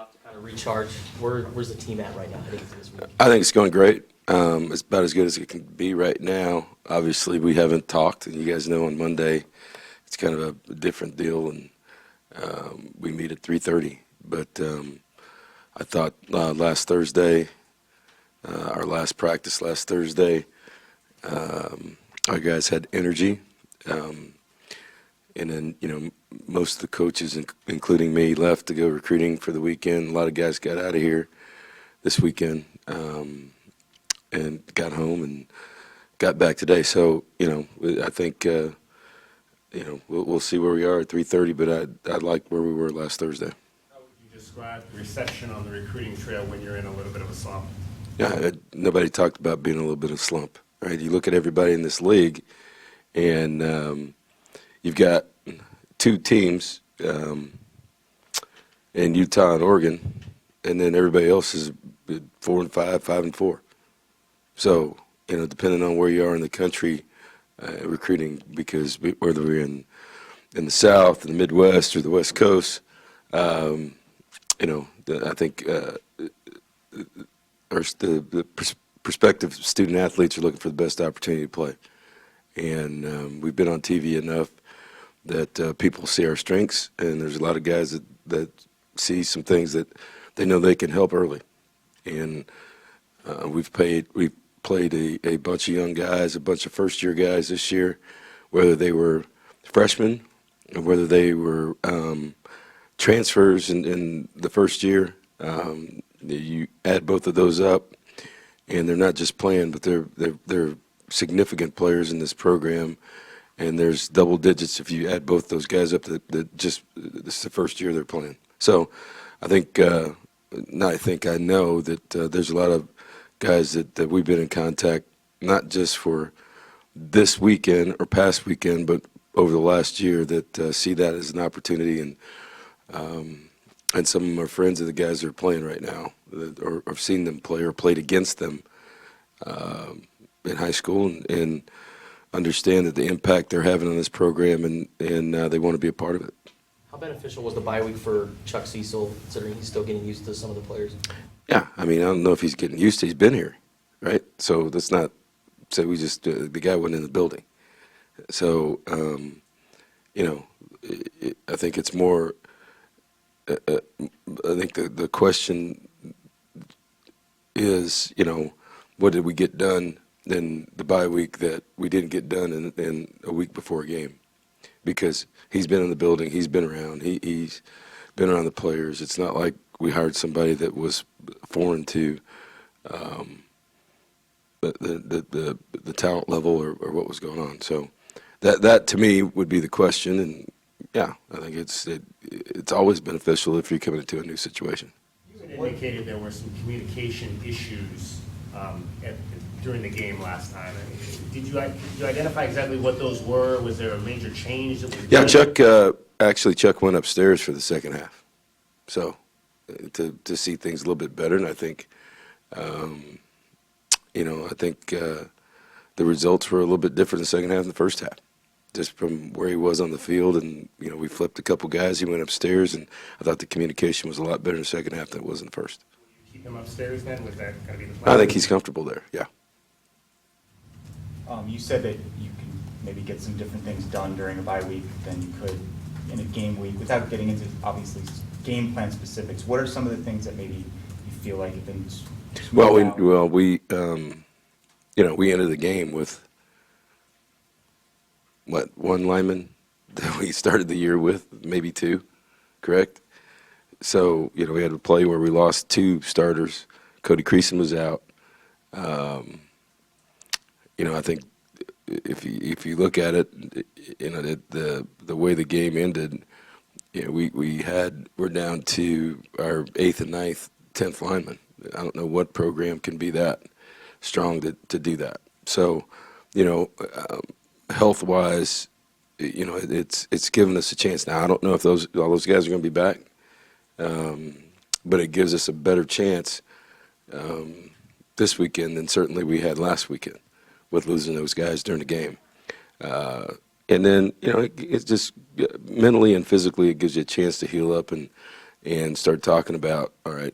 off to kind of recharge. Where's the team at right now heading into this week? I think it's going great. It's about as good as it can be right now. Obviously, we haven't talked, and you guys know on Monday it's kind of a different deal, and we meet at 3:30. But I thought last Thursday, our last practice last Thursday, our guys had energy. And then, most of the coaches, including me, left to go recruiting for the weekend. A lot of guys got out of here this weekend and got home and got back today. So, I think, we'll see where we are at 3:30, but I like where we were last Thursday. How would you describe the reception on the recruiting trail when you're in a little bit of a slump? Yeah, nobody talked about being in a little bit of a slump, right? You look at everybody in this league, and you've got two teams in Utah and Oregon, and then everybody else is 4-5, 5-4. So, depending on where you are in the country, recruiting, because whether we're in the South, in the Midwest, or the West Coast, I think the prospective student athletes are looking for the best opportunity to play. And we've been on TV enough that people see our strengths, and there's a lot of guys that see some things that they know they can help early. And we've played a bunch of young guys, a bunch of first-year guys this year, whether they were freshmen or whether they were transfers in the first year. You add both of those up, and they're not just playing, but they're significant players in this program. And there's double digits if you add both those guys up. That just this is the first year they're playing. So, I think I know that there's a lot of guys that we've been in contact, not just for this weekend or past weekend, but over the last year that see that as an opportunity. And some of them are friends of the guys that are playing right now, or have seen them play or played against them in high school, and understand that the impact they're having on this program, and they want to be a part of it. How beneficial was the bye week for Chuck Cecil, considering he's still getting used to some of the players? Yeah, I don't know if he's getting used to. He's been here, right? So that's not say we just the guy wasn't in the building. So I think it's more. I think the question is, what did we get done in the bye week that we didn't get done in a week before a game? Because he's been in the building, he's been around, he's been around the players. It's not like we hired somebody that was foreign to the talent level or what was going on. So that to me would be the question, and yeah, I think it's always beneficial if you're coming into a new situation. You had indicated there were some communication issues during the game last time. Did you identify exactly what those were? Was there a major change that was done? Yeah, Chuck went upstairs for the second half, so to see things a little bit better. And I think, the results were a little bit different in the second half than the first half, just from where he was on the field. And we flipped a couple guys. He went upstairs, and I thought the communication was a lot better in the second half than it was in the first. Keep him upstairs then? Was that going to be the plan? I think he's comfortable there. Yeah. You said that you can maybe get some different things done during a bye week than you could in a game week. Without getting into, obviously, game plan specifics, what are some of the things that maybe you feel like have been we ended the game with, one lineman that we started the year with, maybe two, correct? So, we had a play where we lost two starters. Cody Creason was out. I think if you look at it, the way the game ended, we're down to our 8th and 9th, 10th lineman. I don't know what program can be that strong to do that. So, health-wise, it's given us a chance. Now, I don't know if all those guys are going to be back, but it gives us a better chance this weekend than certainly we had last weekend with losing those guys during the game. And then, it's just mentally and physically, it gives you a chance to heal up and and start talking about, all right,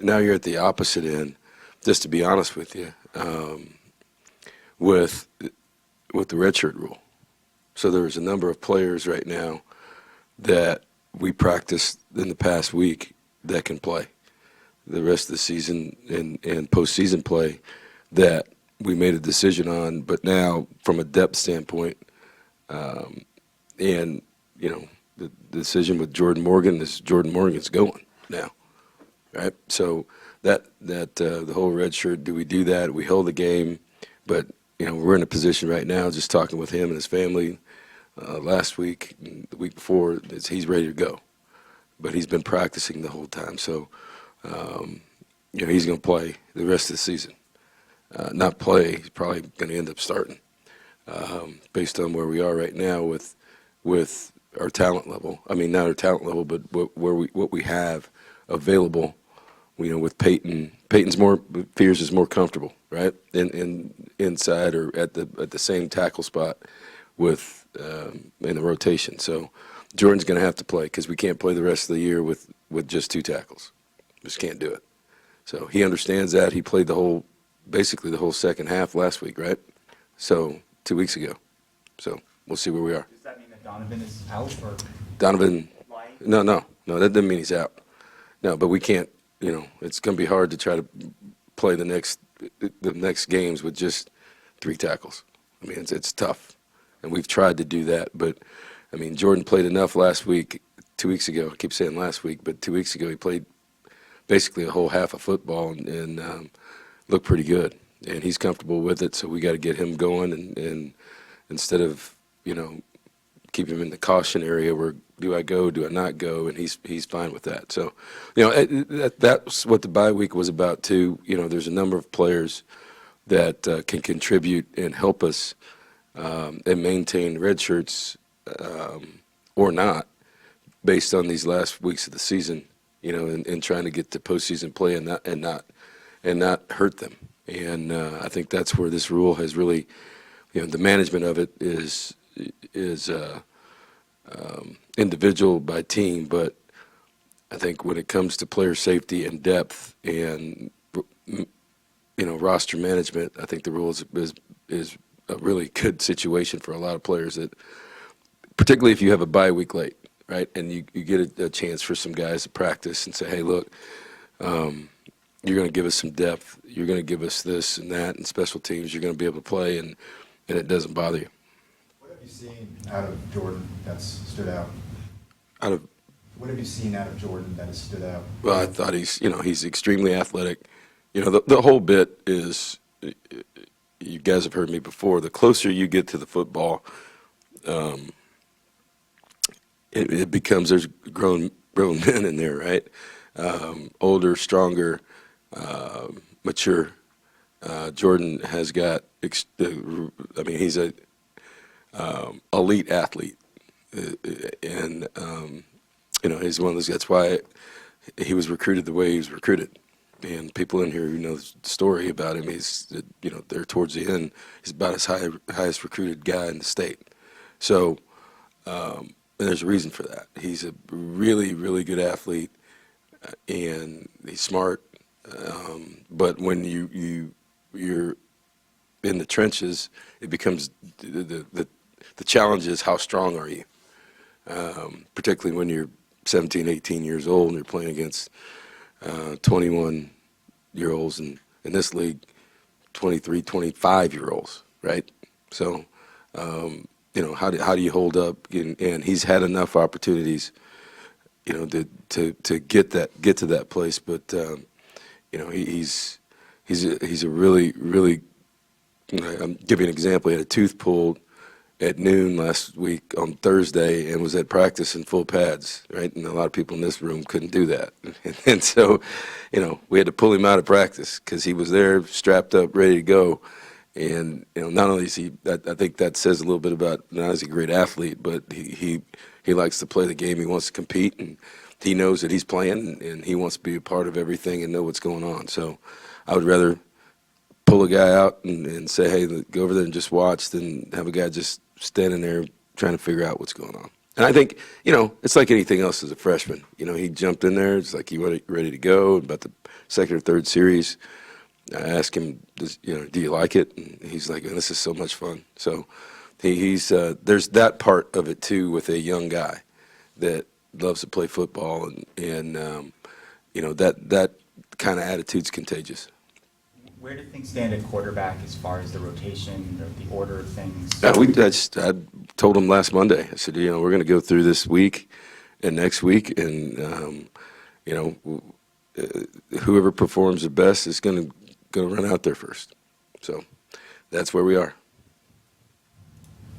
now you're at the opposite end, just to be honest with you, with the redshirt rule. So there's a number of players right now that we practiced in the past week that can play the rest of the season and postseason play that we made a decision on. But now, from a depth standpoint, and the decision with Jordan Morgan is Jordan Morgan's going now, right? So that the whole red shirt, do we do that? We hold the game, but we're in a position right now, just talking with him and his family last week, and the week before, he's ready to go, but he's been practicing the whole time. So he's going to play the rest of the season. Not play, he's probably going to end up starting, based on where we are right now with our talent level. I mean, not our talent level, but what we have available. With Peyton, Fears is more comfortable, right? In inside or at the same tackle spot with in the rotation. So Jordan's going to have to play because we can't play the rest of the year with just 2 tackles. Just can't do it. So he understands that. He played basically the whole second half last week, right? So 2 weeks ago. So we'll see where we are. Does that mean that Donovan is out or? Donovan, Lying? no, that doesn't mean he's out. No, but we can't. It's going to be hard to try to play the next games with just 3 tackles. I mean, it's tough, and we've tried to do that. But I mean, Jordan played enough last week, 2 weeks ago. I keep saying last week, but 2 weeks ago he played basically a whole half of football and looked pretty good. And he's comfortable with it, so we got to get him going. And instead of keep him in the caution area where do I go, do I not go, and he's fine with that. So, that's what the bye week was about too. There's a number of players that can contribute and help us and maintain red shirts or not, based on these last weeks of the season. And trying to get to postseason play and not hurt them. And I think that's where this rule has really, the management of it is individual by team, but I think when it comes to player safety and depth and roster management, I think the rule is a really good situation for a lot of players, that particularly if you have a bye week late, right, and you get a chance for some guys to practice and say, hey, look, you're going to give us some depth, you're going to give us this and that, and special teams, you're going to be able to play, and it doesn't bother you. What have you seen out of Jordan that's stood out? What have you seen out of Jordan that has stood out? Well, I thought he's extremely athletic. The whole bit is, you guys have heard me before, the closer you get to the football, it becomes, there's grown men in there, right? Older, stronger, mature. Jordan has got, he's a elite athlete, and he's one of those. That's why he was recruited the way he was recruited. And people in here who know the story about him, he's there towards the end, he's about as highest recruited guy in the state. So, and there's a reason for that. He's a really, really good athlete, and he's smart. But when you're in the trenches, it becomes the challenge is how strong are you, particularly when you're 17, 18 years old and you're playing against 21-year-olds, and in this league, 23, 25-year-olds, right? So, how do you hold up? And he's had enough opportunities, to get to that place. But he's a really, really. I'm giving an example. He had a tooth pulled at noon last week on Thursday and was at practice in full pads, right? And a lot of people in this room couldn't do that. And so, we had to pull him out of practice because he was there strapped up, ready to go. And, not only is he, I think that says a little bit about, not only is he a great athlete, but he likes to play the game. He wants to compete, and he knows that he's playing, and he wants to be a part of everything and know what's going on. So I would rather pull a guy out and say, hey, go over there and just watch, than have a guy just standing there trying to figure out what's going on. And I think, it's like anything else as a freshman. He jumped in there. It's like he was ready to go. About the second or third series, I asked him, do you like it? And he's like, this is so much fun. So he's there's that part of it too with a young guy that loves to play football, and that kind of attitude's contagious. Where do things stand at quarterback as far as the rotation or the order of things? I told him last Monday. I said, we're going to go through this week and next week, and whoever performs the best is going to run out there first. So that's where we are.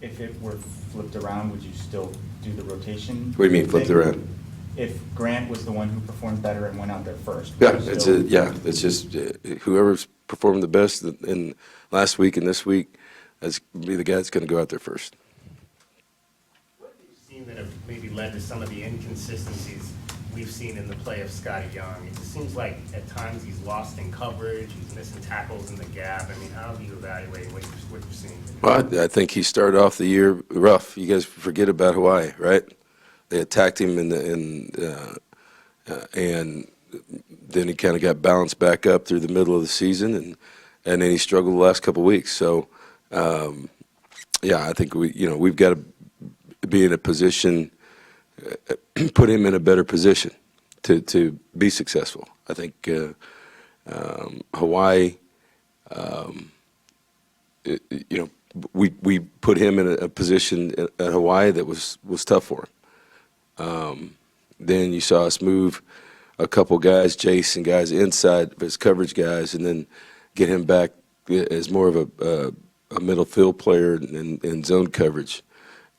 If it were flipped around, would you still do the rotation? What do you mean flipped around? If Grant was the one who performed better and went out there first. Yeah, would you it's still- it's just whoever's performed the best in last week and this week is be the guy that's going to go out there first. What have you seen that have maybe led to some of the inconsistencies we've seen in the play of Scotty Young? It just seems like at times he's lost in coverage, he's missing tackles in the gap. I mean, how do you evaluate what you're seeing? Well, I think he started off the year rough. You guys forget about Hawaii, right? They attacked him and then he kind of got balanced back up through the middle of the season, and then he struggled the last couple of weeks. So, I think we've got to be in a position, put him in a better position to be successful. I think Hawaii, we put him in a position at Hawaii that was tough for him. Then you saw us move a couple guys, Jason guys inside as coverage guys, and then get him back as more of a middle field player in zone coverage.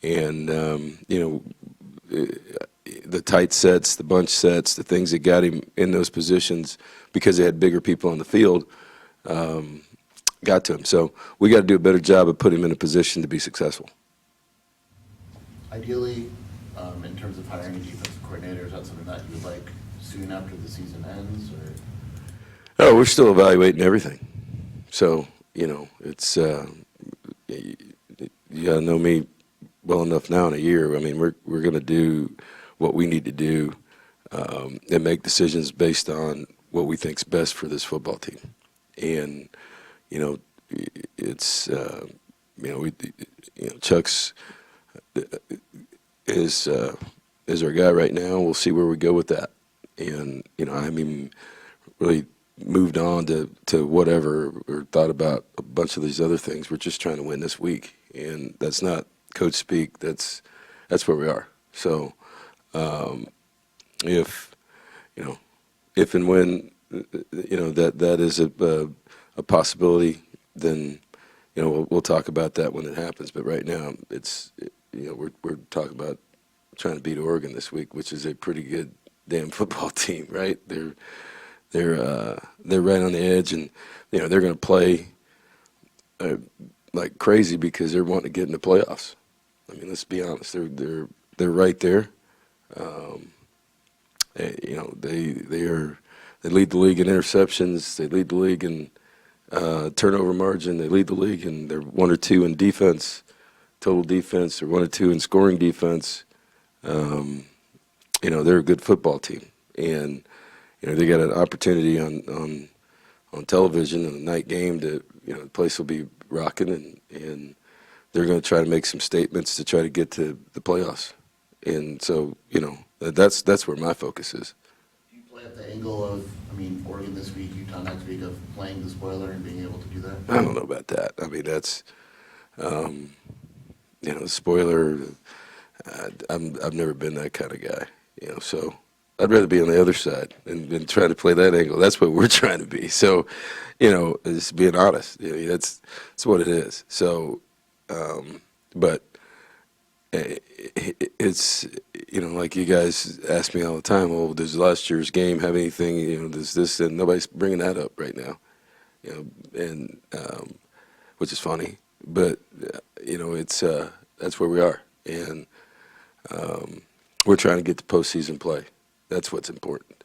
And the tight sets, the bunch sets, the things that got him in those positions because they had bigger people on the field got to him. So we got to do a better job of putting him in a position to be successful. Ideally, in terms of hiring a defensive coordinator, is that something that you would like soon after the season ends, or? Oh, we're still evaluating everything. So, it's you got to know me well enough now in a year. I mean, we're going to do what we need to do and make decisions based on what we think's best for this football team. And, it's Chuck's is our guy right now. We'll see where we go with that. And I haven't really moved on to whatever or thought about a bunch of these other things. We're just trying to win this week, and that's not coach speak. That's where we are. So if and when that is a possibility, then we'll talk about that when it happens. But right now, it's we're talking about trying to beat Oregon this week, which is a pretty good damn football team, right? They're right on the edge, and they're going to play like crazy because they're wanting to get in the playoffs. I mean, let's be honest, they're right there. They lead the league in interceptions. They lead the league in turnover margin. They lead the league, and they're 1 or 2 in defense, total defense. They're 1 or 2 in scoring defense. They're a good football team, and they got an opportunity on television in a night game to the place will be rocking, and they're going to try to make some statements to try to get to the playoffs, and so that's where my focus is. Do you play at the angle of, Oregon this week, Utah next week, of playing the spoiler and being able to do that? I don't know about that. I mean, that's spoiler. I've never been that kind of guy, so I'd rather be on the other side and try to play that angle. That's what we're trying to be. So, just being honest, that's what it is. So, but it's, like you guys ask me all the time, well, does last year's game have anything, does this, and nobody's bringing that up right now, and which is funny, but, it's, that's where we are. And we're trying to get to postseason play. That's what's important.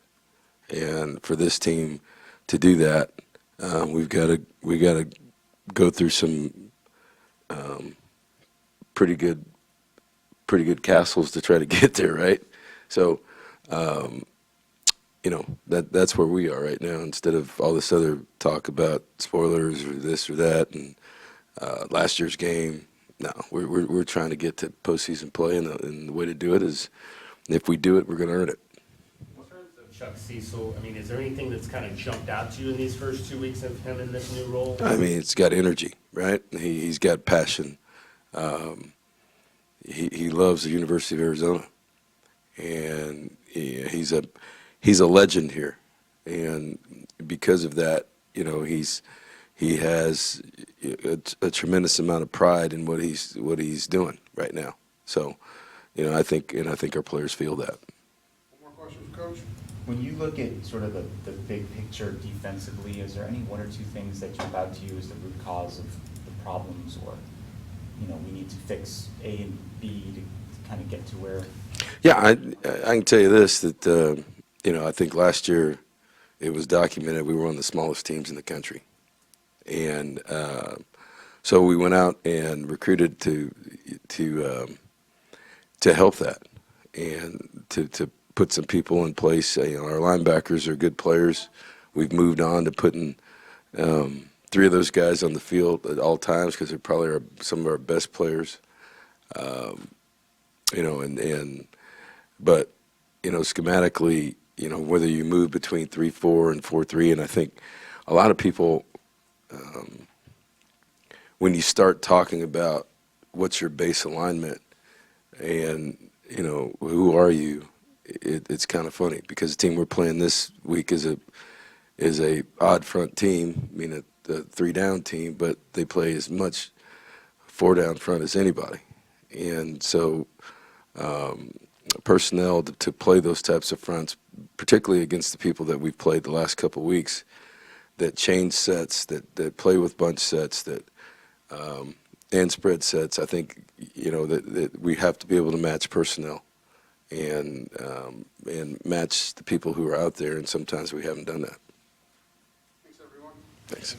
And for this team to do that, we got to go through some pretty good pretty good castles to try to get there, right? So, you know, that's where we are right now. Instead of all this other talk about spoilers or this or that and last year's game, no, we're trying to get to postseason play, and the way to do it is, if we do it, we're going to earn it. In terms of Chuck Cecil, I mean, is there anything that's kind of jumped out to you in these first 2 weeks of him in this new role? I mean, it's got energy, right? He's got passion. He loves the University of Arizona, and he's a legend here, and because of that, you know, he has a tremendous amount of pride in what he's doing right now. So, you know, I think our players feel that. One more question for Coach. When you look at sort of the big picture defensively, is there any one or two things that jump out to you as the root cause of the problems, or, you know, we need to fix A and B to kind of get to where? Yeah, I can tell you this, that you know, I think last year it was documented we were one of the smallest teams in the country, and so we went out and recruited to help that, and to put some people in place. You know, our linebackers are good players. We've moved on to putting 3 of those guys on the field at all times because they're probably some of our best players. You know, but you know, schematically, you know, whether you move between 3-4 and 4-3, and I think a lot of people, when you start talking about what's your base alignment and, you know, who are you, it's kind of funny because the team we're playing this week is a odd front team, I mean a 3-down team, but they play as much 4-down front as anybody, and so personnel to play those types of fronts, particularly against the people that we've played the last couple of weeks, that change sets, that play with bunch sets, that and spread sets. I think, you know, that we have to be able to match personnel and match the people who are out there, and sometimes we haven't done that. Thanks, everyone. Thanks.